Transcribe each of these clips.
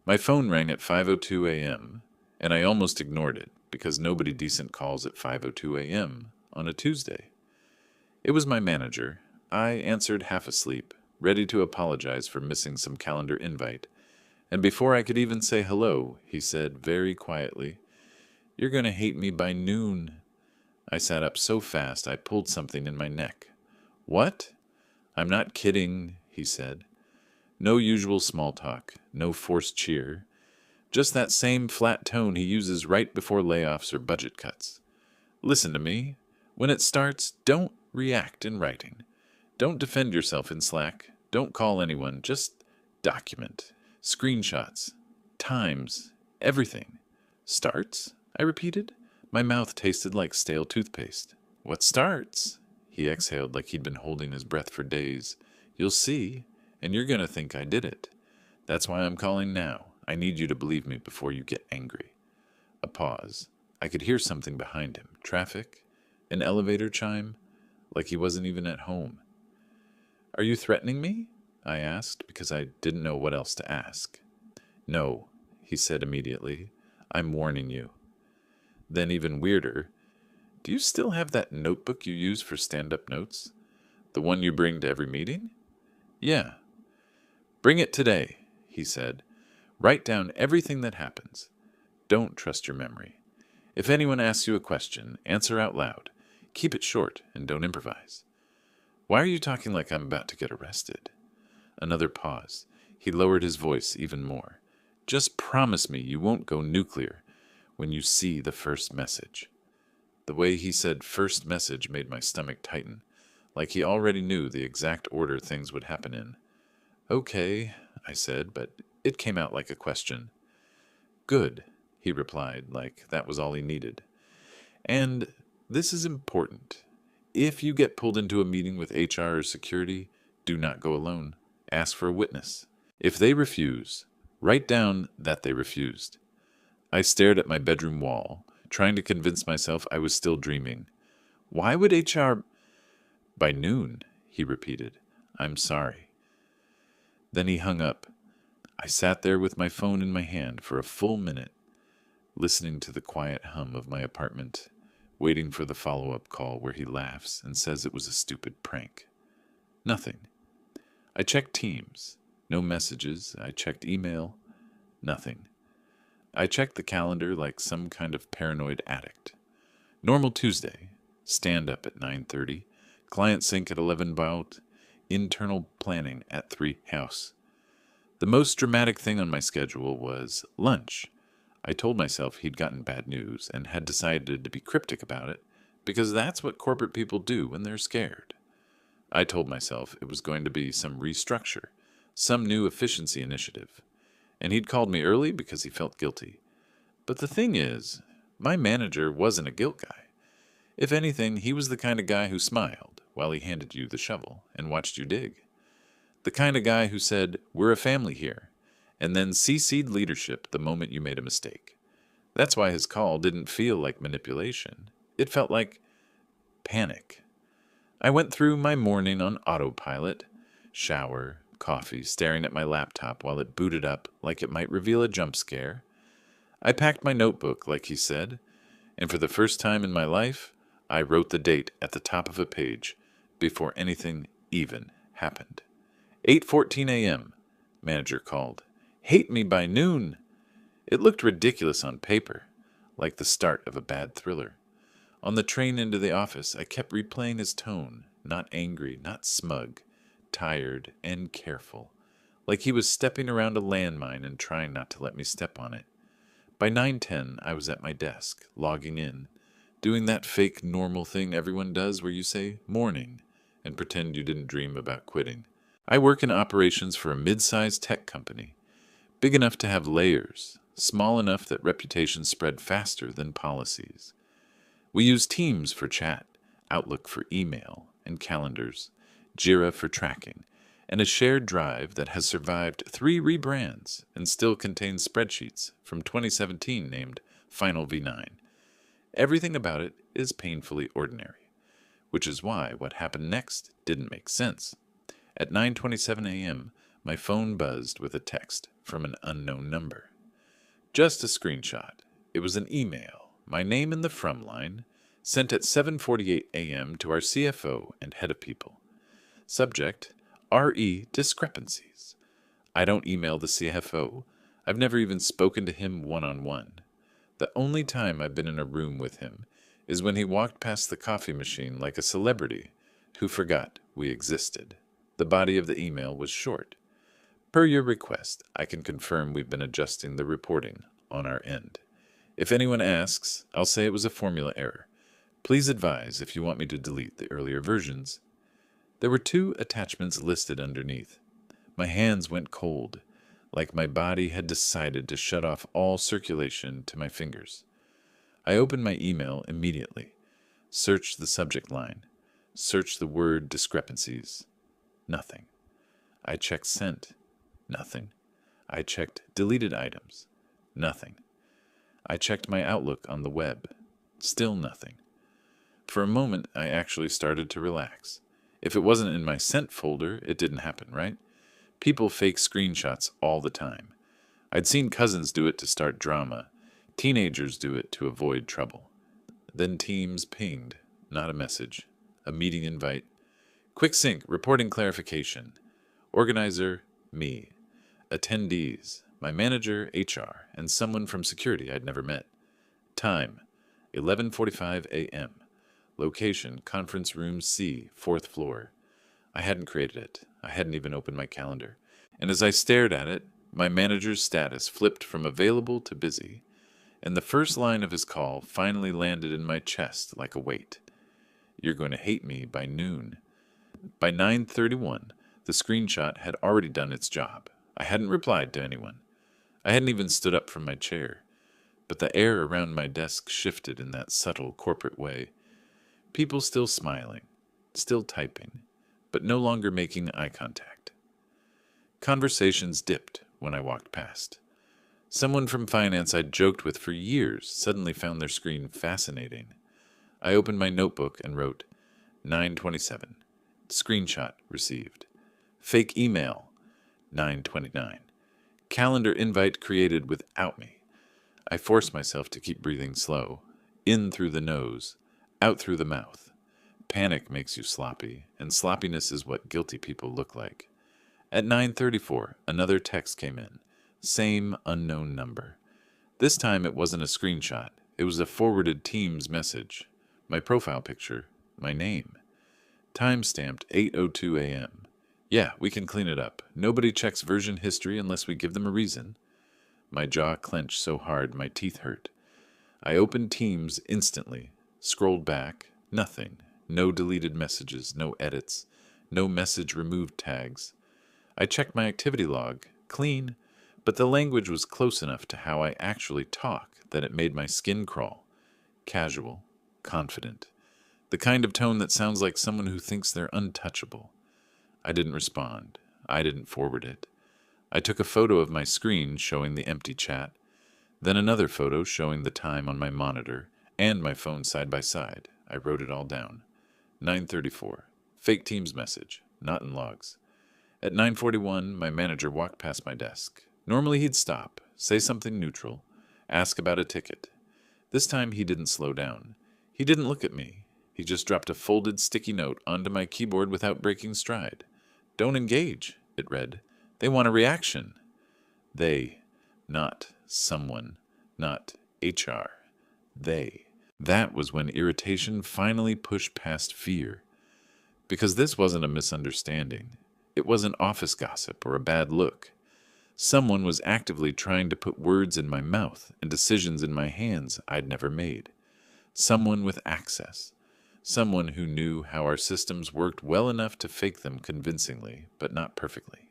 My phone rang at 5:02 a.m., and I almost ignored it because nobody decent calls at 5:02 a.m. on a Tuesday. It was my manager. I answered half asleep, ready to apologize for missing some calendar invite, and before I could even say hello, he said very quietly, "You're going to hate me by noon." I sat up so fast I pulled something in my neck. "What?" "I'm not kidding," he said. No usual small talk, no forced cheer, just that same flat tone he uses right before layoffs or budget cuts. "Listen to me. When it starts, don't react in writing. Don't defend yourself in Slack. Don't call anyone. Just document. Screenshots. Times. Everything." "Starts?" I repeated. My mouth tasted like stale toothpaste. "What starts?" He exhaled like he'd been holding his breath for days. "You'll see, and you're going to think I did it. That's why I'm calling now. I need you to believe me before you get angry." A pause. I could hear something behind him. Traffic? An elevator chime? Like he wasn't even at home. "Are you threatening me?" I asked, because I didn't know what else to ask. "No," he said immediately. "I'm warning you." Then even weirder, "Do you still have that notebook you use for stand-up notes? The one you bring to every meeting?" "Yeah." "Bring it today," he said. "Write down everything that happens. Don't trust your memory. If anyone asks you a question, answer out loud. Keep it short and don't improvise." "Why are you talking like I'm about to get arrested?" Another pause. He lowered his voice even more. "Just promise me you won't go nuclear when you see the first message." The way he said first message made my stomach tighten, like he already knew the exact order things would happen in. "Okay," I said, but it came out like a question. "Good," he replied, like that was all he needed. "And this is important. If you get pulled into a meeting with HR or security, do not go alone. Ask for a witness. If they refuse, write down that they refused." I stared at my bedroom wall, trying to convince myself I was still dreaming. "Why would HR—" "By noon," he repeated. "I'm sorry." Then he hung up. I sat there with my phone in my hand for a full minute, listening to the quiet hum of my apartment, waiting for the follow-up call where he laughs and says it was a stupid prank. Nothing. I checked Teams. No messages. I checked email. Nothing. I checked the calendar like some kind of paranoid addict. Normal Tuesday. Stand up at 9:30. Client sync at 11 about. Internal planning at 3 house. The most dramatic thing on my schedule was lunch. I told myself he'd gotten bad news and had decided to be cryptic about it because that's what corporate people do when they're scared. I told myself it was going to be some restructure, some new efficiency initiative, and he'd called me early because he felt guilty. But the thing is, my manager wasn't a guilt guy. If anything, he was the kind of guy who smiled while he handed you the shovel and watched you dig. The kind of guy who said, "We're a family here," and then CC'd leadership the moment you made a mistake. That's why his call didn't feel like manipulation. It felt like panic. I went through my morning on autopilot, shower, coffee, staring at my laptop while it booted up like it might reveal a jump scare. I packed my notebook, like he said, and for the first time in my life, I wrote the date at the top of a page before anything even happened. 8:14 a.m., manager called. "Hate me by noon." It looked ridiculous on paper, like the start of a bad thriller. On the train into the office, I kept replaying his tone, not angry, not smug, tired and careful, like he was stepping around a landmine and trying not to let me step on it. By 9:10, I was at my desk, logging in, doing that fake normal thing everyone does where you say morning and pretend you didn't dream about quitting. I work in operations for a mid-sized tech company, big enough to have layers, small enough that reputations spread faster than policies. We use Teams for chat, Outlook for email and calendars, Jira for tracking, and a shared drive that has survived 3 rebrands and still contains spreadsheets from 2017 named Final V9. Everything about it is painfully ordinary, which is why what happened next didn't make sense. At 9:27 a.m., My phone buzzed with a text from an unknown number. Just a screenshot. It was an email, my name in the from line, sent at 7:48 a.m. to our CFO and head of people. Subject, RE discrepancies. I don't email the CFO. I've never even spoken to him one-on-one. The only time I've been in a room with him is when he walked past the coffee machine like a celebrity who forgot we existed. The body of the email was short. Per your request, I can confirm we've been adjusting the reporting on our end. If anyone asks, I'll say it was a formula error. Please advise if you want me to delete the earlier versions. There were 2 attachments listed underneath. My hands went cold, like my body had decided to shut off all circulation to my fingers. I opened my email immediately, searched the subject line, searched the word discrepancies. Nothing. I checked sent. Nothing. I checked deleted items. Nothing. I checked my Outlook on the web. Still nothing. For a moment, I actually started to relax. If it wasn't in my sent folder, it didn't happen, right? People fake screenshots all the time. I'd seen cousins do it to start drama. Teenagers do it to avoid trouble. Then Teams pinged, not a message. A meeting invite. Quick sync, reporting clarification. Organizer, me. Attendees, my manager, HR, and someone from security I'd never met. Time, 11:45 a.m. Location, conference room C, 4th floor. I hadn't created it. I hadn't even opened my calendar. And as I stared at it, my manager's status flipped from available to busy, and the first line of his call finally landed in my chest like a weight. You're going to hate me by noon. By 9:31, the screenshot had already done its job. I hadn't replied to anyone. I hadn't even stood up from my chair, but the air around my desk shifted in that subtle corporate way. People still smiling, still typing, but no longer making eye contact. Conversations dipped when I walked past. Someone from finance I'd joked with for years suddenly found their screen fascinating. I opened my notebook and wrote, 9:27. Screenshot received. Fake email, 9:29. Calendar invite created without me. I forced myself to keep breathing slow, in through the nose, out through the mouth. Panic makes you sloppy, and sloppiness is what guilty people look like. At 9:34, another text came in. Same unknown number. This time it wasn't a screenshot. It was a forwarded Teams message. My profile picture, my name. Time-stamped 8:02 a.m. Yeah, we can clean it up. Nobody checks version history unless we give them a reason. My jaw clenched so hard my teeth hurt. I opened Teams instantly, scrolled back, nothing. No deleted messages, no edits, no message removed tags. I checked my activity log, clean, but the language was close enough to how I actually talk that it made my skin crawl. Casual, confident. The kind of tone that sounds like someone who thinks they're untouchable. I didn't respond. I didn't forward it. I took a photo of my screen showing the empty chat, then another photo showing the time on my monitor and my phone side by side. I wrote it all down. 9:34. Fake Teams message, not in logs. At 9:41, my manager walked past my desk. Normally he'd stop, say something neutral, ask about a ticket. This time he didn't slow down. He didn't look at me. He just dropped a folded sticky note onto my keyboard without breaking stride. Don't engage, it read. They want a reaction. They, not someone, not HR. They. That was when irritation finally pushed past fear. Because this wasn't a misunderstanding. It wasn't office gossip or a bad look. Someone was actively trying to put words in my mouth and decisions in my hands I'd never made. Someone with access. Someone who knew how our systems worked well enough to fake them convincingly, but not perfectly.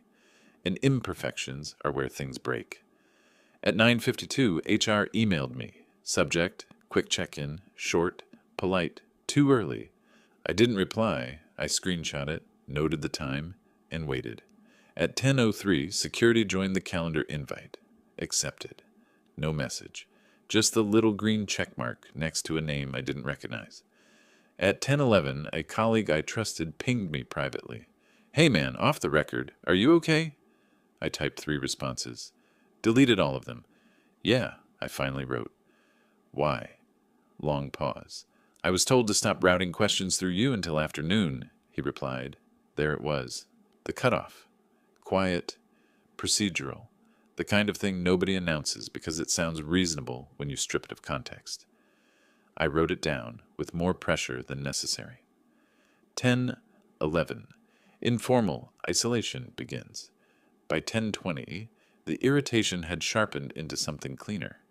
And imperfections are where things break. At 9:52, HR emailed me. Subject, quick check-in, short, polite, too early. I didn't reply. I screenshot it, noted the time, and waited. At 10:03, security joined the calendar invite. Accepted. No message. Just the little green check mark next to a name I didn't recognize. At 10:11, a colleague I trusted pinged me privately. Hey man, off the record, are you okay? I typed 3 responses. Deleted all of them. Yeah, I finally wrote. Why? Long pause. I was told to stop routing questions through you until afternoon, he replied. There it was. The cutoff. Quiet, procedural. The kind of thing nobody announces because it sounds reasonable when you strip it of context. I wrote it down with more pressure than necessary. 10:11. Informal isolation begins. By 10:20, the irritation had sharpened into something cleaner.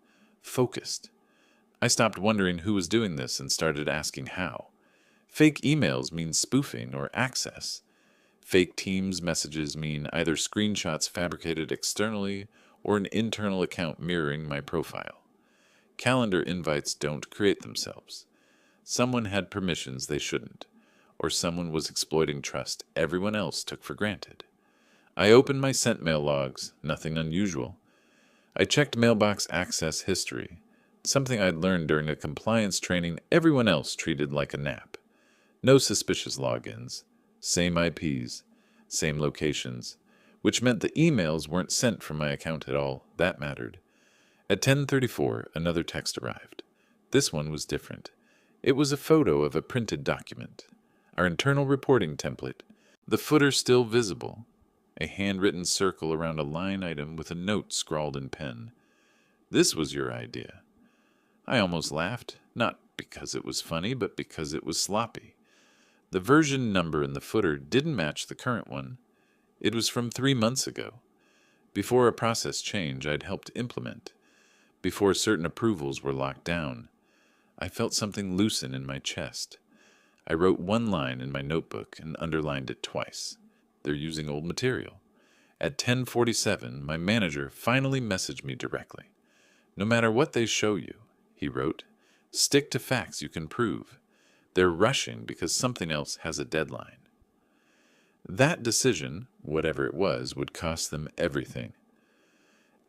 Focused. I stopped wondering who was doing this and started asking how. Fake emails mean spoofing or access. Fake Teams messages mean either screenshots fabricated externally or an internal account mirroring my profile. Calendar invites don't create themselves. Someone had permissions they shouldn't, or someone was exploiting trust everyone else took for granted. I opened my sent mail logs, nothing unusual. I checked mailbox access history, something I'd learned during a compliance training everyone else treated like a nap. No suspicious logins, same IPs, same locations, which meant the emails weren't sent from my account at all. That mattered. At 10:34, another text arrived. This one was different. It was a photo of a printed document, our internal reporting template, the footer still visible, a handwritten circle around a line item with a note scrawled in pen. This was your idea. I almost laughed, not because it was funny, but because it was sloppy. The version number in the footer didn't match the current one. It was from 3 months ago, before a process change I'd helped implement, before certain approvals were locked down. I felt something loosen in my chest. I wrote one line in my notebook and underlined it twice. They're using old material. At 10:47, my manager finally messaged me directly. No matter what they show you, he wrote, stick to facts you can prove. They're rushing because something else has a deadline. That decision, whatever it was, would cost them everything.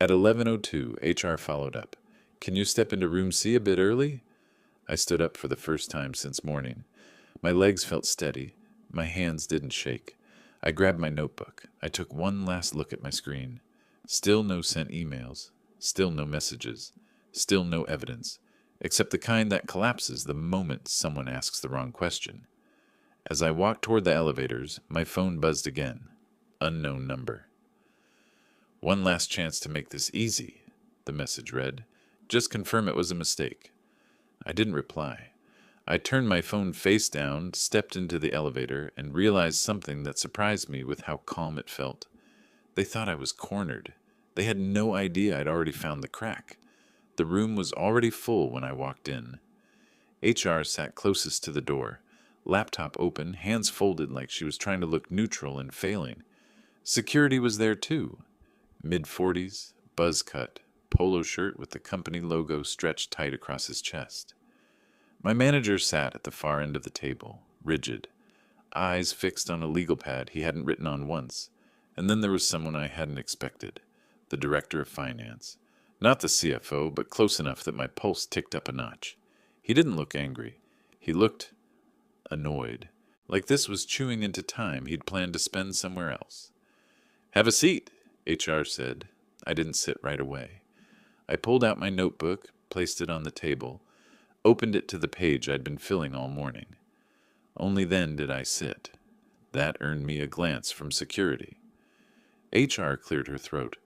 At 11:02, HR followed up. Can you step into room C a bit early? I stood up for the first time since morning. My legs felt steady. My hands didn't shake. I grabbed my notebook. I took one last look at my screen. Still no sent emails. Still no messages. Still no evidence, except the kind that collapses the moment someone asks the wrong question. As I walked toward the elevators, my phone buzzed again. Unknown number. One last chance to make this easy, the message read. Just confirm it was a mistake. I didn't reply. I turned my phone face down, stepped into the elevator, and realized something that surprised me with how calm it felt. They thought I was cornered. They had no idea I'd already found the crack. The room was already full when I walked in. HR sat closest to the door, laptop open, hands folded like she was trying to look neutral and failing. Security was there too. Mid-40s, buzz cut, polo shirt with the company logo stretched tight across his chest. My manager sat at the far end of the table, rigid, eyes fixed on a legal pad he hadn't written on once. And then there was someone I hadn't expected, the director of finance. Not the CFO, but close enough that my pulse ticked up a notch. He didn't look angry. He looked annoyed, like this was chewing into time he'd planned to spend somewhere else. Have a seat, HR said. I didn't sit right away. I pulled out my notebook, placed it on the table, opened it to the page I'd been filling all morning. Only then did I sit. That earned me a glance from security. HR cleared her throat.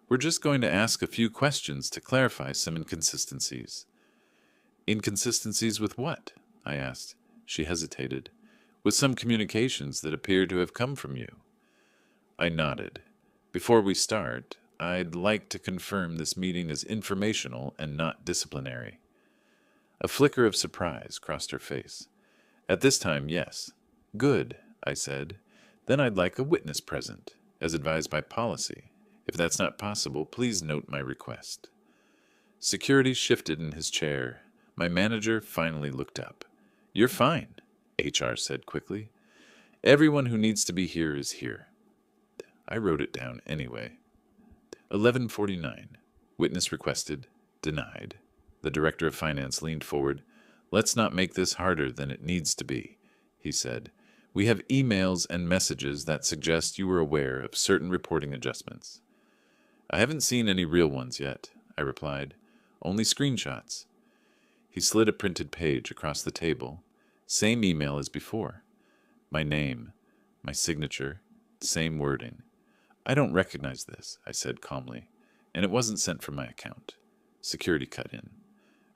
We're just going to ask a few questions to clarify some inconsistencies. Inconsistencies with what? I asked. She hesitated. With some communications that appear to have come from you. I nodded. Before we start, I'd like to confirm this meeting is informational and not disciplinary. A flicker of surprise crossed her face. At this time, yes. Good, I said. Then I'd like a witness present, as advised by policy. If that's not possible, please note my request. Security shifted in his chair. My manager finally looked up. You're fine, HR said quickly. Everyone who needs to be here is here. I wrote it down anyway. 11:49. Witness requested. Denied. The director of finance leaned forward. Let's not make this harder than it needs to be, he said. We have emails and messages that suggest you were aware of certain reporting adjustments. I haven't seen any real ones yet, I replied. Only screenshots. He slid a printed page across the table. Same email as before. My name, my signature, same wording. I don't recognize this, I said calmly, and it wasn't sent from my account. Security cut in.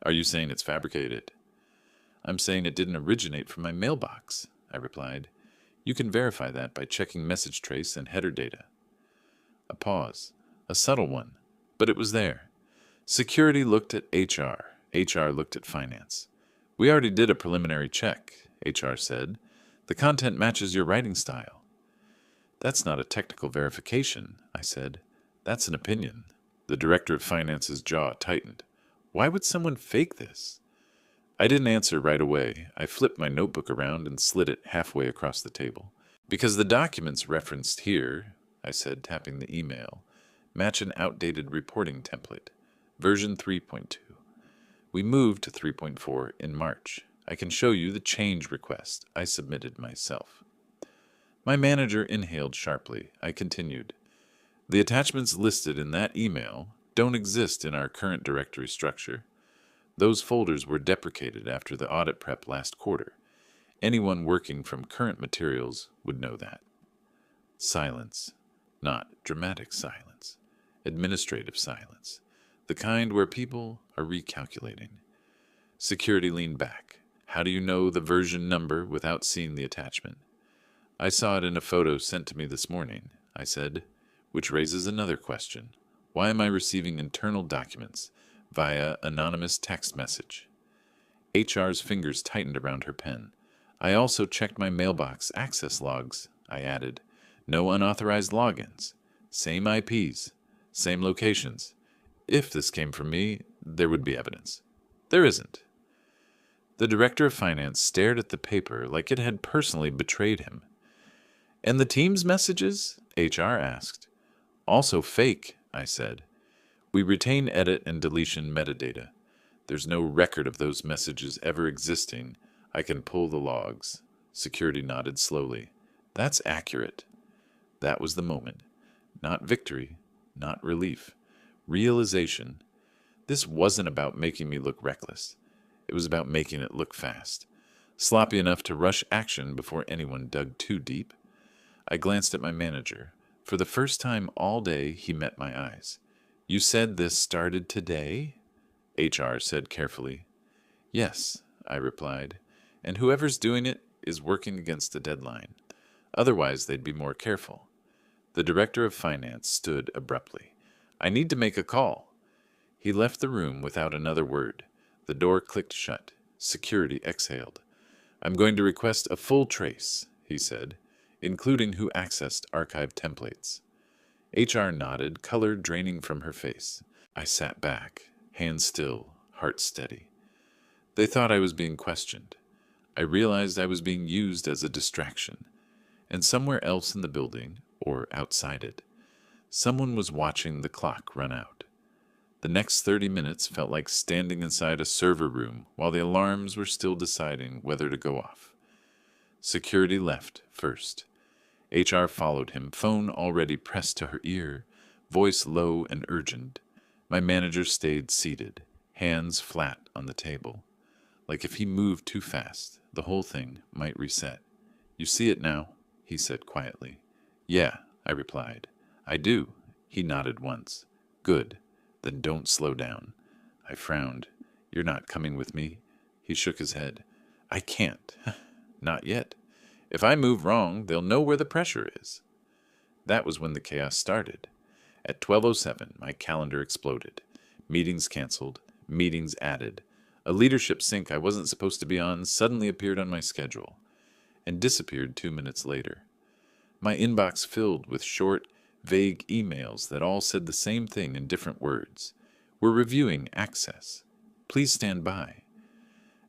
Are you saying it's fabricated? I'm saying it didn't originate from my mailbox, I replied. You can verify that by checking message trace and header data. A pause, a subtle one, but it was there. Security looked at HR. HR looked at finance. We already did a preliminary check, HR said. The content matches your writing style. That's not a technical verification, I said. That's an opinion. The director of finance's jaw tightened. Why would someone fake this? I didn't answer right away. I flipped my notebook around and slid it halfway across the table. Because the documents referenced here, I said, tapping the email, match an outdated reporting template, version 3.2. We moved to 3.4 in March. I can show you the change request I submitted myself. My manager inhaled sharply. I continued. The attachments listed in that email don't exist in our current directory structure. Those folders were deprecated after the audit prep last quarter. Anyone working from current materials would know that. Silence. Not dramatic silence. Administrative silence. The kind where people are recalculating. Security leaned back. How do you know the version number without seeing the attachment? I saw it in a photo sent to me this morning, I said, which raises another question. Why am I receiving internal documents via anonymous text message? HR's fingers tightened around her pen. I also checked my mailbox access logs, I added. No unauthorized logins. Same IPs. Same locations. If this came from me, there would be evidence. There isn't. The director of finance stared at the paper like it had personally betrayed him. And the team's messages? HR asked. Also fake, I said. We retain edit and deletion metadata. There's no record of those messages ever existing. I can pull the logs. Security nodded slowly. That's accurate. That was the moment. Not victory, not relief. Realization. This wasn't about making me look reckless. It was about making it look fast. Sloppy enough to rush action before anyone dug too deep. I glanced at my manager. For the first time all day, he met my eyes. You said this started today? HR said carefully. Yes, I replied. And whoever's doing it is working against the deadline. Otherwise, they'd be more careful. The director of finance stood abruptly. I need to make a call. He left the room without another word. The door clicked shut. Security exhaled. I'm going to request a full trace, he said, including who accessed archive templates. HR nodded, color draining from her face. I sat back, hands still, heart steady. They thought I was being questioned. I realized I was being used as a distraction. And somewhere else in the building, or outside it, someone was watching the clock run out. The next 30 minutes felt like standing inside a server room while the alarms were still deciding whether to go off. Security left first. HR followed him, phone already pressed to her ear, voice low and urgent. My manager stayed seated, hands flat on the table. Like if he moved too fast, the whole thing might reset. You see it now, he said quietly. Yeah, I replied. I do. He nodded once. Good. Then don't slow down. I frowned. You're not coming with me? He shook his head. I can't. Not yet. If I move wrong, they'll know where the pressure is. That was when the chaos started. At 12:07, my calendar exploded. Meetings canceled. Meetings added. A leadership sync I wasn't supposed to be on suddenly appeared on my schedule and disappeared 2 minutes later. My inbox filled with short, vague emails that all said the same thing in different words. We're reviewing access. Please stand by.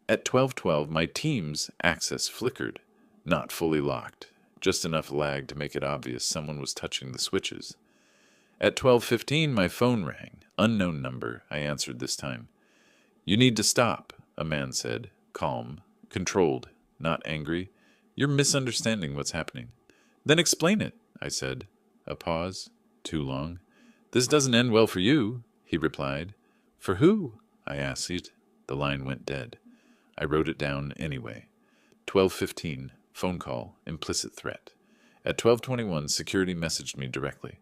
At 12:12, my team's access flickered, not fully locked, just enough lag to make it obvious someone was touching the switches. At 12:15, my phone rang. Unknown number, I answered this time. You need to stop, a man said, calm, controlled, not angry. You're misunderstanding what's happening. Then explain it, I said. A pause. Too long. "This doesn't end well for you," he replied. "For who?" I asked. The line went dead. I wrote it down anyway. 12:15, phone call, implicit threat. At 12:21, security messaged me directly.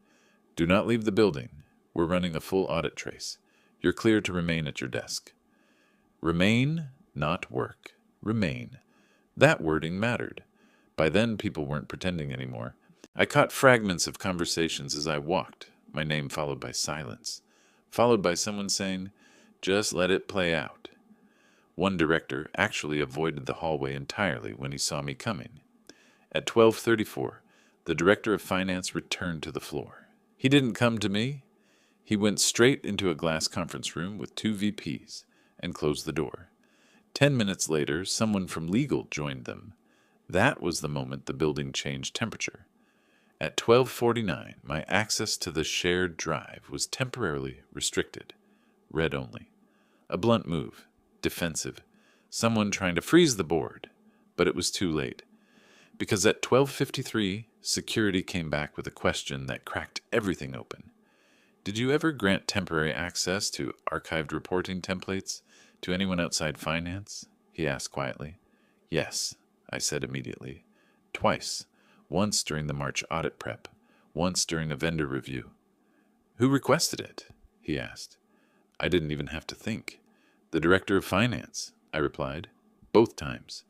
"Do not leave the building. We're running a full audit trace. You're clear to remain at your desk." Remain, not work. Remain. That wording mattered. By then, people weren't pretending anymore. I caught fragments of conversations as I walked, my name followed by silence, followed by someone saying, "Just let it play out." One director actually avoided the hallway entirely when he saw me coming. At 12:34, the director of finance returned to the floor. He didn't come to me. He went straight into a glass conference room with 2 VPs and closed the door. 10 minutes later, someone from legal joined them. That was the moment the building changed temperature. At 12:49, my access to the shared drive was temporarily restricted. Read only. A blunt move. Defensive. Someone trying to freeze the board. But it was too late. Because at 12:53, security came back with a question that cracked everything open. "Did you ever grant temporary access to archived reporting templates to anyone outside finance?" he asked quietly. "Yes," I said immediately. "Twice. Once during the March audit prep. Once during a vendor review." "Who requested it?" he asked. I didn't even have to think. "The director of finance," I replied. "Both times."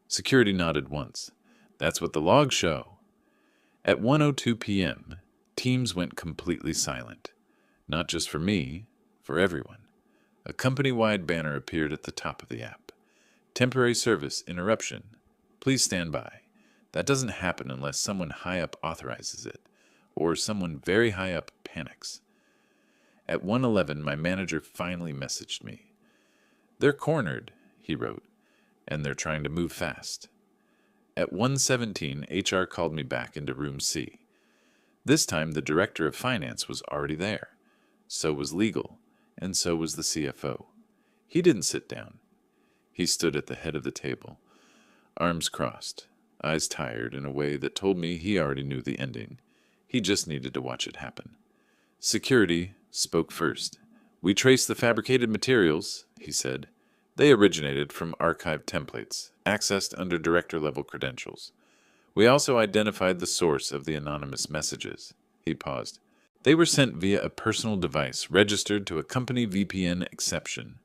Security nodded once. "That's what the logs show." At 1:02 p.m., Teams went completely silent. Not just for me, for everyone. A company-wide banner appeared at the top of the app. "Temporary service interruption. Please stand by." That doesn't happen unless someone high up authorizes it, or someone very high up panics. At 1:11, my manager finally messaged me. "They're cornered," he wrote, "and they're trying to move fast." At 1:17, HR called me back into room C. This time, the director of finance was already there. So was legal, and so was the CFO. He didn't sit down. He stood at the head of the table, arms crossed, eyes tired in a way that told me he already knew the ending. He just needed to watch it happen. Security spoke first. "We traced the fabricated materials," he said. "They originated from archived templates, accessed under director-level credentials. We also identified the source of the anonymous messages." He paused. "They were sent via a personal device registered to a company VPN exception."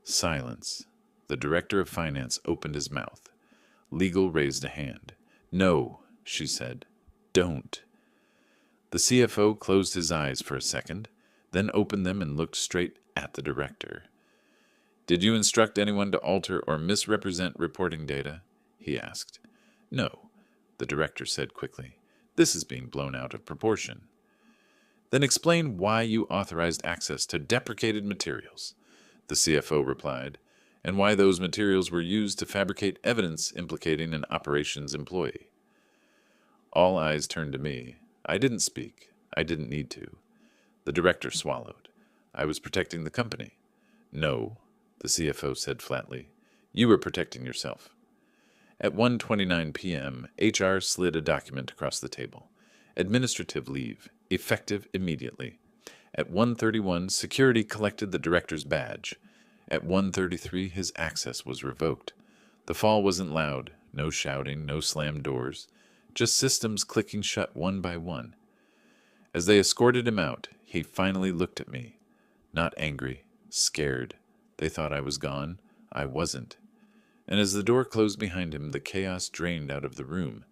Silence. The director of finance opened his mouth. Legal raised a hand. "No," she said. "Don't." The CFO closed his eyes for a second, then opened them and looked straight at the director. "Did you instruct anyone to alter or misrepresent reporting data?" he asked. "No," the director said quickly. "This is being blown out of proportion." "Then explain why you authorized access to deprecated materials," the CFO replied, "and why those materials were used to fabricate evidence implicating an operations employee." All eyes turned to me. I didn't speak. I didn't need to. The director swallowed. "I was protecting the company." "No," the CFO said flatly. "You were protecting yourself." At 1:29 p.m., HR slid a document across the table. "Administrative leave, effective immediately." At 1:31, security collected the director's badge. At 1:33, his access was revoked. The fall wasn't loud. No shouting, no slammed doors. Just systems clicking shut one by one. As they escorted him out, he finally looked at me. Not angry, scared. They thought I was gone. I wasn't. And as the door closed behind him, the chaos drained out of the room,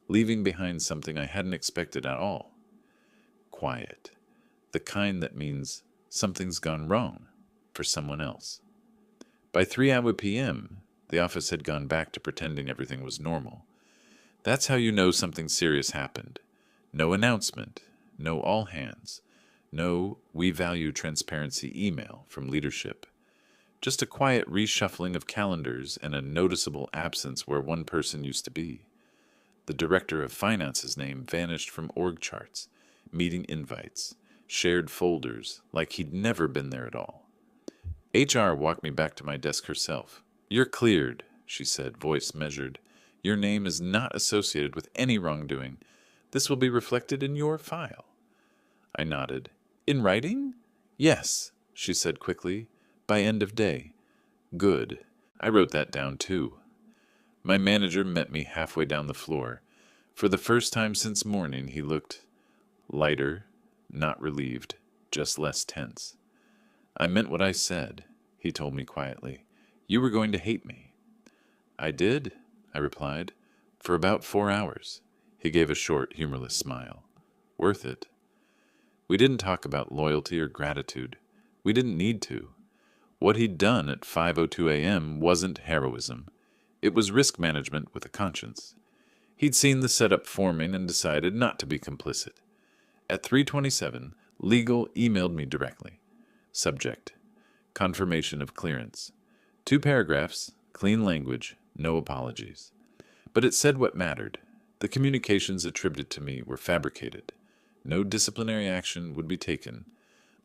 leaving behind something I hadn't expected at all. Quiet. The kind that means something's gone wrong for someone else. By 3 p.m., the office had gone back to pretending everything was normal. That's how you know something serious happened. No announcement, no all hands, no "we value transparency" email from leadership. Just a quiet reshuffling of calendars and a noticeable absence where one person used to be. The director of finance's name vanished from org charts, meeting invites, shared folders, like he'd never been there at all. HR walked me back to my desk herself. "You're cleared," she said, voice measured. "Your name is not associated with any wrongdoing. This will be reflected in your file." I nodded. In writing? Yes, she said quickly. By end of day. Good. I wrote that down too. My manager met me halfway down the floor. For the first time since morning, he looked lighter, not relieved, just less tense. I meant what I said, he told me quietly. You were going to hate me. I did, I replied, for about 4 hours. He gave a short, humorless smile. Worth it. We didn't talk about loyalty or gratitude. We didn't need to. What he'd done at 5:02 a.m. wasn't heroism. It was risk management with a conscience. He'd seen the setup forming and decided not to be complicit. At 3:27, legal emailed me directly. Subject: confirmation of clearance. 2 paragraphs, clean language, no apologies. But it said what mattered. The communications attributed to me were fabricated. No disciplinary action would be taken.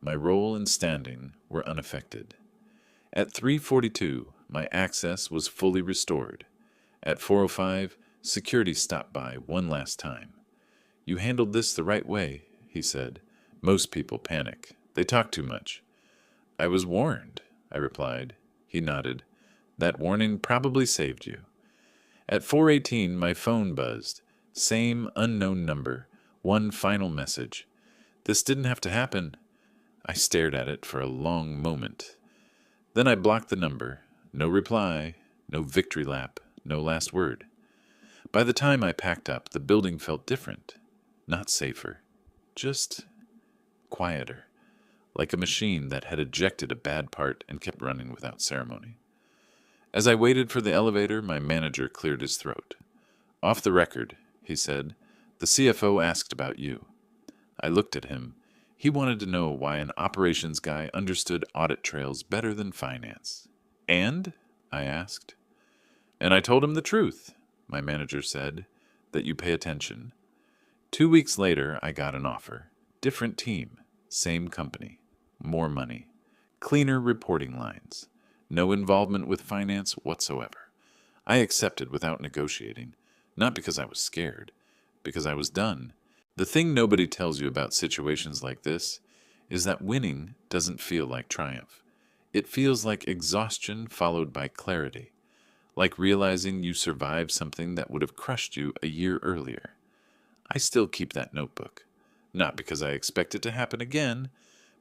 My role and standing were unaffected. At 3:42, my access was fully restored. At 4:05, security stopped by one last time. You handled this the right way, he said. Most people panic. They talk too much. I was warned, I replied. He nodded. That warning probably saved you. At 4:18, my phone buzzed. Same unknown number. One final message. This didn't have to happen. I stared at it for a long moment. Then I blocked the number. No reply, no victory lap, no last word. By the time I packed up, the building felt different. Not safer. Just quieter. Like a machine that had ejected a bad part and kept running without ceremony. As I waited for the elevator, my manager cleared his throat. Off the record, he said, the CFO asked about you. I looked at him. He wanted to know why an operations guy understood audit trails better than finance. And? I asked. And I told him the truth, my manager said, that you pay attention. 2 weeks later, I got an offer. Different team, same company, more money, cleaner reporting lines, no involvement with finance whatsoever. I accepted without negotiating, not because I was scared, because I was done. The thing nobody tells you about situations like this is that winning doesn't feel like triumph. It feels like exhaustion followed by clarity, like realizing you survived something that would have crushed you a year earlier. I still keep that notebook, not because I expect it to happen again,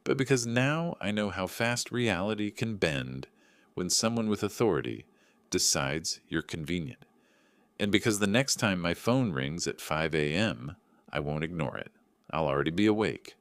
but because now I know how fast reality can bend when someone with authority decides you're convenient. And because the next time my phone rings at 5 a.m., I won't ignore it. I'll already be awake.